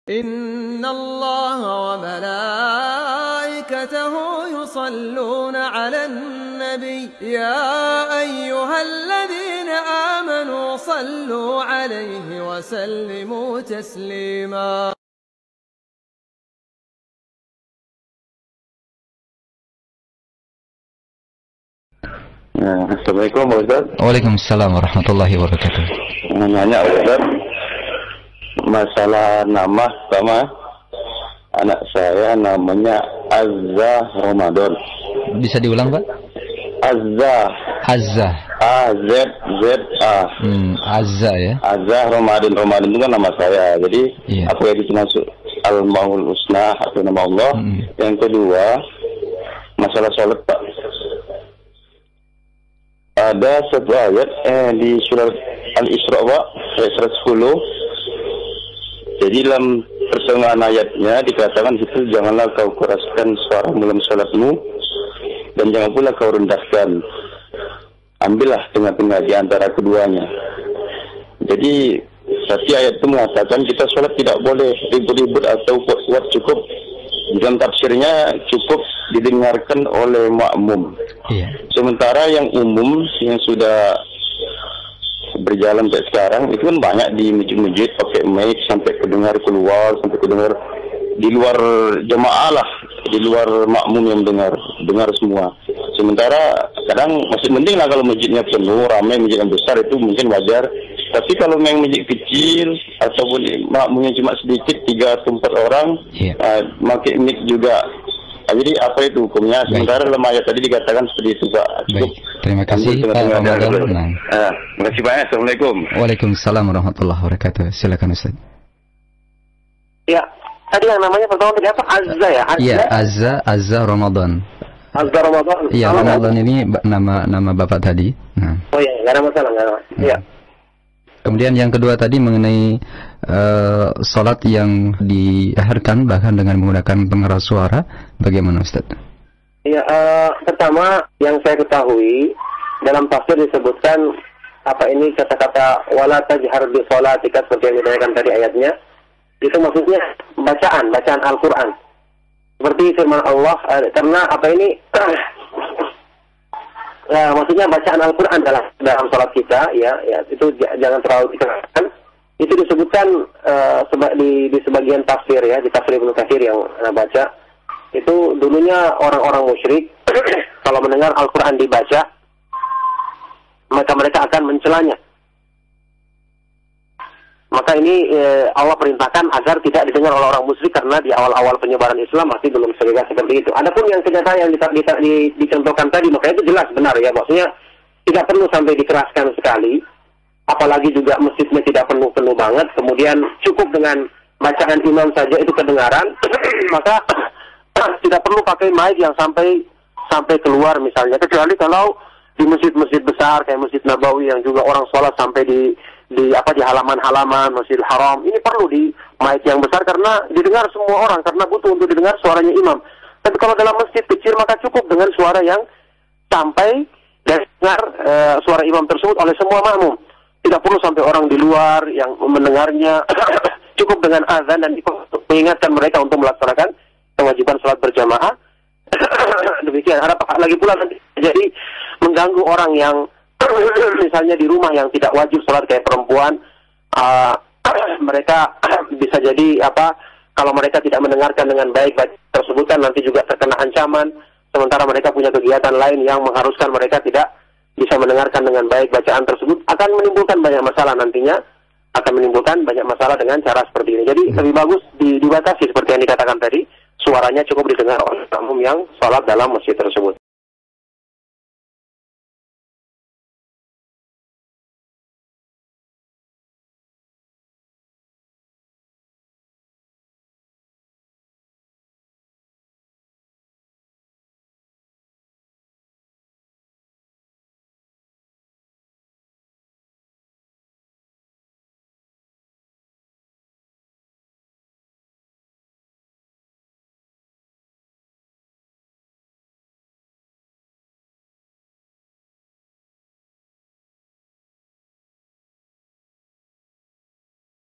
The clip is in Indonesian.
إن الله وملائكته يصلون على النبي يا أيها الذين آمنوا صلوا عليه وسلموا تسليما. Assalamualaikum Ustaz. Waalaikumsalam warahmatullahi wabarakatuh. Nanya Ustaz, masalah nama sama anak saya namanya Azza Ramadan. Bisa diulang Pak? Azza. Azza. A-Z-Z-A. Azza ya. Azza Ramadan. Ramadan itu kan nama saya. Jadi Iya. apa itu masuk Al-Maul Husna atau nama Allah. Yang kedua, masalah sholat Pak. Ada satu ayat di surat Al-Isra Pak, ayat 110. Jadi dalam pertengahan ayatnya dikatakan itu, janganlah kau keraskan suara dalam salatmu dan jangan pula kau rendahkan. Ambillah tengah-tengah di antara keduanya. Jadi tapi ayat itu mengatakan kita sholat tidak boleh ribut-ribut atau kuat-kuat, cukup dalam tafsirnya cukup didengarkan oleh makmum. Iya. Sementara yang umum yang sudah berjalan sampai sekarang itu kan banyak di masjid-masjid pakai mic sampai kedengar keluar, sampai kedengar di luar jemaah lah, di luar makmum yang dengar semua. Sementara kadang masih penting lah kalau masjidnya penuh, ramai, masjid yang besar itu mungkin wajar. Tapi kalau memang masjid kecil ataupun makmumnya cuma sedikit 3 atau 4 orang, pakai mic juga. Jadi apa itu hukumnya? Sementara dalam ayat tadi dikatakan seperti itu Pak. Baik, terima kasih Pak Ramadan. Terima kasih banyak. Assalamualaikum. Waalaikumsalam warahmatullahi wabarakatuh. Silakan Ustaz. Ya, tadi yang namanya pertama tadi apa? Azza ya? Iya, Azza Ramadan. Azza Ramadan. Iya, Ramadan ini nama Bapak tadi. Nah. Oh iya, nggak ada masalah, nggak ada masalah. Iya. Kemudian yang kedua tadi mengenai sholat yang diakhirkan bahkan dengan menggunakan pengeras suara, bagaimana Ustaz? Iya, pertama yang saya ketahui dalam tafsir disebutkan apa ini kata-kata wala tajhar bi sholatika seperti yang ditanyakan tadi ayatnya, itu maksudnya bacaan Al-Quran. Seperti firman Allah, karena apa ini maksudnya bacaan Al-Quran dalam sholat kita, ya itu jangan terlalu dikeraskan. Itu disebutkan di sebagian tafsir ya, di tafsir Ibnu Katsir yang baca. Itu dulunya orang-orang musyrik kalau mendengar Al-Quran dibaca, maka mereka akan mencelanya. Maka ini Allah perintahkan agar tidak didengar oleh orang musyrik karena di awal-awal penyebaran Islam masih belum seperti itu. Adapun yang kenyataan yang dicontohkan tadi, maka itu jelas benar ya, maksudnya tidak perlu sampai dikeraskan sekali, apalagi juga masjidnya tidak penuh banget, kemudian cukup dengan bacaan imam saja itu kedengaran, maka tidak perlu pakai mic yang sampai keluar misalnya, kecuali kalau di masjid-masjid besar kayak Masjid Nabawi yang juga orang sholat sampai di halaman-halaman Masjidil Haram, ini perlu di mic yang besar karena didengar semua orang, karena butuh untuk didengar suaranya imam. Tapi kalau dalam masjid kecil maka cukup dengan suara yang sampai dan dengar suara imam tersebut oleh semua makmum. Tidak perlu sampai orang di luar yang mendengarnya. Cukup dengan azan dan mengingatkan mereka untuk melaksanakan kewajiban sholat berjamaah. Demikian. Ada lagi pula nanti jadi mengganggu orang yang misalnya di rumah yang tidak wajib sholat kayak perempuan, mereka bisa jadi kalau mereka tidak mendengarkan dengan baik tersebut kan nanti juga terkena ancaman, sementara mereka punya kegiatan lain yang mengharuskan mereka tidak bisa mendengarkan dengan baik bacaan tersebut, akan menimbulkan banyak masalah nantinya, dengan cara seperti ini. Jadi lebih bagus dibatasi seperti yang dikatakan tadi, suaranya cukup didengar oleh makmum yang sholat dalam masjid tersebut.